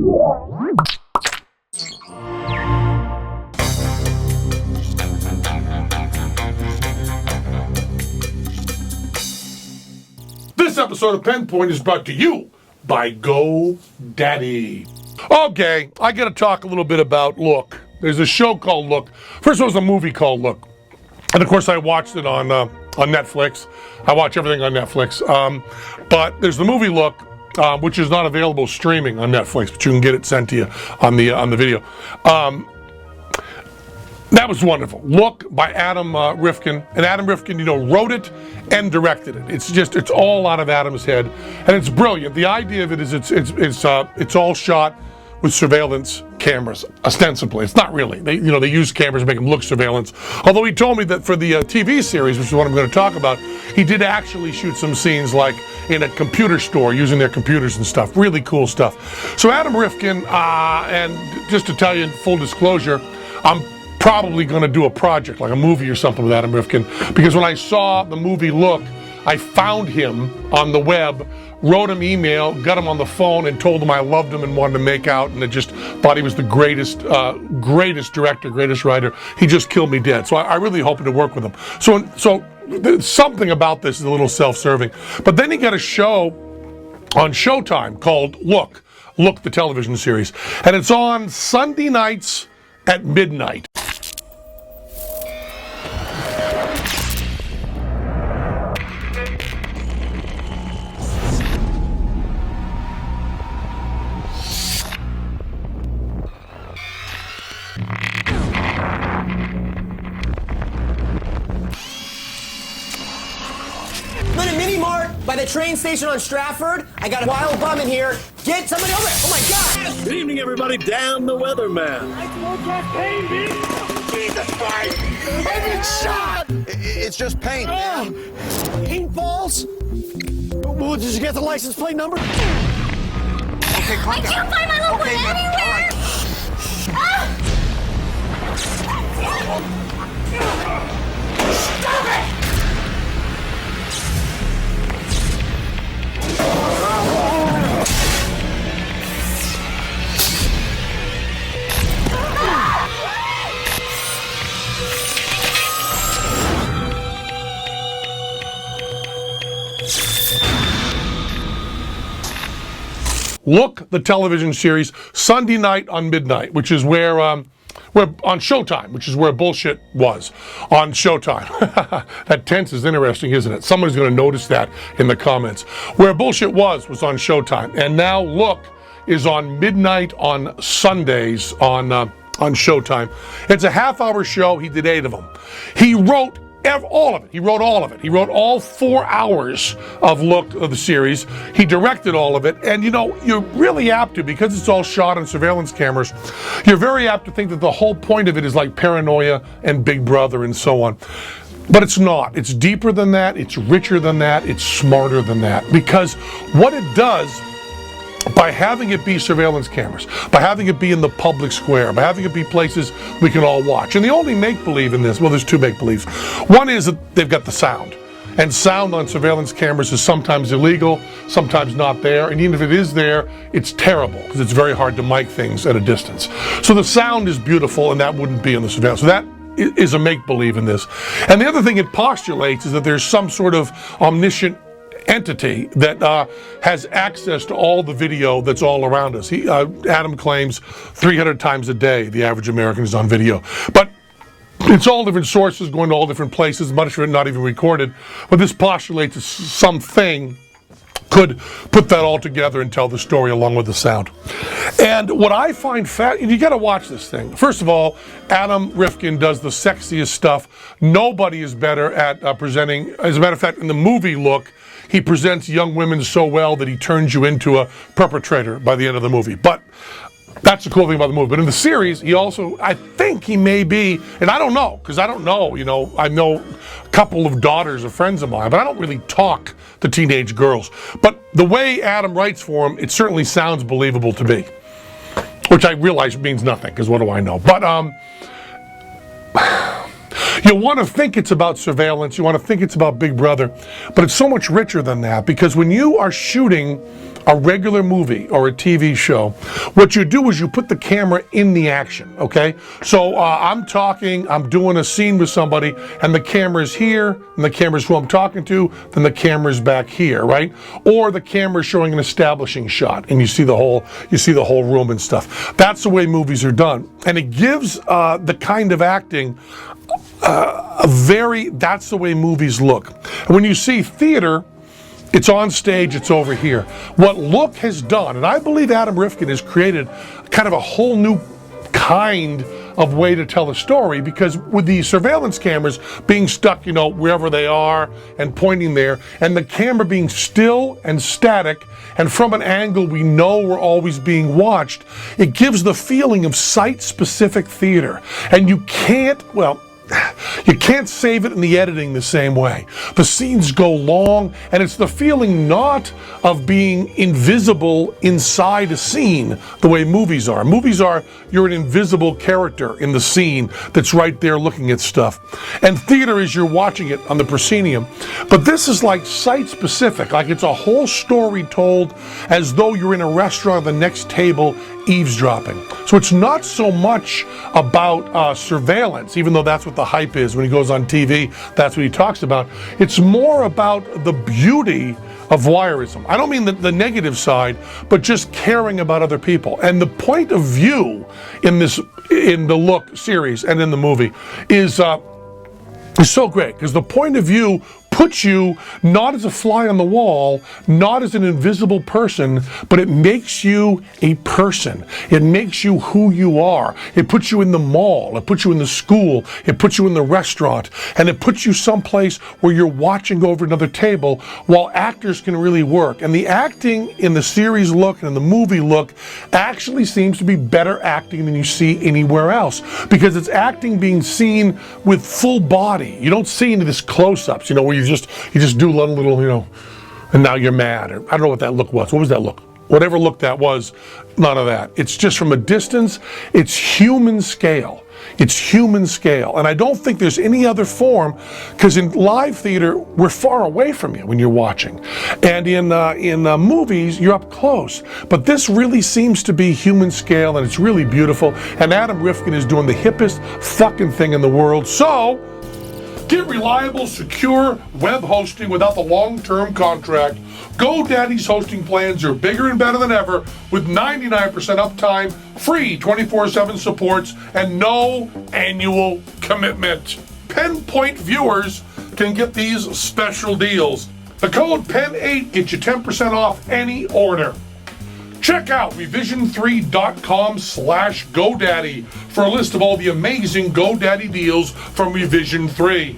This episode of Penn Point is brought to you by GoDaddy. Okay, I got to talk a little bit about Look. There's a show called Look. First of all, there's a movie called Look. And of course, I watched it on Netflix. I watch everything on Netflix. But there's the movie Look, which is not available streaming on Netflix, but you can get it sent to you on the video. That was wonderful. Look by Adam Rifkin. And Adam Rifkin, wrote it and directed it. It's all out of Adam's head. And it's brilliant. The idea of it is it's all shot with surveillance cameras, ostensibly. It's not really. They use cameras to make them look surveillance. Although he told me that for the TV series, which is what I'm going to talk about, he did actually shoot some scenes like in a computer store using their computers and stuff. Really cool stuff. So Adam Rifkin, and just to tell you in full disclosure, I'm probably going to do a project, like a movie or something with Adam Rifkin, because when I saw the movie Look, I found him on the web, wrote him email, got him on the phone, and told him I loved him and wanted to make out, and I just thought he was the greatest director, greatest writer. He just killed me dead. So I really hoping to work with him. So something about this is a little self-serving. But then he got a show on Showtime called Look, the television series. And it's on Sunday nights at midnight. I'm in a mini mart by the train station on Stratford. I got a wild bum in here. Get somebody over. Oh my God! Good evening, everybody. Dan the Weatherman. Jesus Christ! I've been shot! It's just paint, man. Paintballs? Well, did you get the license plate number? Okay, calm I down. can't find my little Okay, one man. anywhere! All right. Stop it! Look, the television series, Sunday night on midnight, which is where on Showtime, which is where bullshit was on Showtime. That tense is interesting, isn't it? Somebody's going to notice that in the comments. Where bullshit was on Showtime, and now Look is on midnight on Sundays on Showtime. It's a half-hour show. He did 8 of them. He wrote all of it. He wrote all of it. He wrote all 4 hours of Look of the series. He directed all of it. And you're really apt to, because it's all shot on surveillance cameras, you're very apt to think that the whole point of it is like paranoia and Big Brother and so on. But it's not. It's deeper than that. It's richer than that. It's smarter than that. Because what it does, by having it be surveillance cameras, by having it be in the public square, by having it be places we can all watch. And the only make-believe in this, well, there's 2 make-believes. One is that they've got the sound. And sound on surveillance cameras is sometimes illegal, sometimes not there. And even if it is there, it's terrible, because it's very hard to mic things at a distance. So the sound is beautiful, and that wouldn't be in the surveillance. So that is a make-believe in this. And the other thing it postulates is that there's some sort of omniscient entity that has access to all the video that's all around us. Adam claims 300 times a day the average American is on video. But it's all different sources going to all different places, much of it not even recorded. But this postulates that something could put that all together and tell the story along with the sound. And what I find you got to watch this thing. First of all, Adam Rifkin does the sexiest stuff. Nobody is better at presenting. As a matter of fact, in the movie Look, he presents young women so well that he turns you into a perpetrator by the end of the movie. But that's the cool thing about the movie. But in the series, he also, I think he may be, and I don't know, because I don't know, I know a couple of daughters of friends of mine, but I don't really talk to teenage girls. But the way Adam writes for him, it certainly sounds believable to me. Which I realize means nothing, because what do I know? But you want to think it's about surveillance, you want to think it's about Big Brother, but it's so much richer than that, because when you are shooting a regular movie or a TV show, what you do is you put the camera in the action, okay? So I'm doing a scene with somebody, and the camera's here, and the camera's who I'm talking to, then the camera's back here, right? Or the camera's showing an establishing shot, and you see the whole room and stuff. That's the way movies are done, and it gives the kind of acting that's the way movies look. And when you see theater, it's on stage, it's over here. What Look has done, and I believe Adam Rifkin has created kind of a whole new kind of way to tell a story, because with the surveillance cameras being stuck, wherever they are and pointing there, and the camera being still and static, and from an angle we know we're always being watched, it gives the feeling of site-specific theater. And you can't save it in the editing the same way. The scenes go long, and it's the feeling not of being invisible inside a scene the way movies are. Movies are, you're an invisible character in the scene that's right there looking at stuff. And theater is you're watching it on the proscenium. But this is like site-specific, like it's a whole story told as though you're in a restaurant at the next table eavesdropping. So it's not so much about surveillance, even though that's what the hype is. When he goes on TV, that's what he talks about. It's more about the beauty of voyeurism. I don't mean the negative side, but just caring about other people. And the point of view in the Look series and in the movie is so great, because the point of view puts you not as a fly on the wall, not as an invisible person, but it makes you a person. It makes you who you are. It puts you in the mall, it puts you in the school, it puts you in the restaurant, and it puts you someplace where you're watching over another table while actors can really work. And the acting in the series Look and in the movie Look actually seems to be better acting than you see anywhere else, because it's acting being seen with full body. You don't see into this close-ups, where you just do one little, and now you're mad. Or I don't know what that look was. What was that look? Whatever look that was, none of that. It's just from a distance, it's human scale. It's human scale. And I don't think there's any other form, because in live theater, we're far away from you when you're watching. And in movies, you're up close. But this really seems to be human scale, and it's really beautiful. And Adam Rifkin is doing the hippest fucking thing in the world. So, get reliable, secure web hosting without the long-term contract. GoDaddy's hosting plans are bigger and better than ever, with 99% uptime, free 24/7 supports, and no annual commitment. Penn Point viewers can get these special deals. The code PEN8 gets you 10% off any order. Check out revision3.com/GoDaddy for a list of all the amazing GoDaddy deals from Revision 3.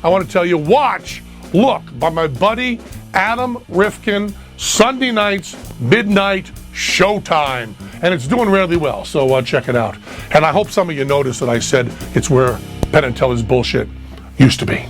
I want to tell you, watch Look by my buddy Adam Rifkin, Sunday nights, midnight, Showtime. And it's doing really well, so check it out. And I hope some of you noticed that I said it's where Penn and Teller's bullshit used to be.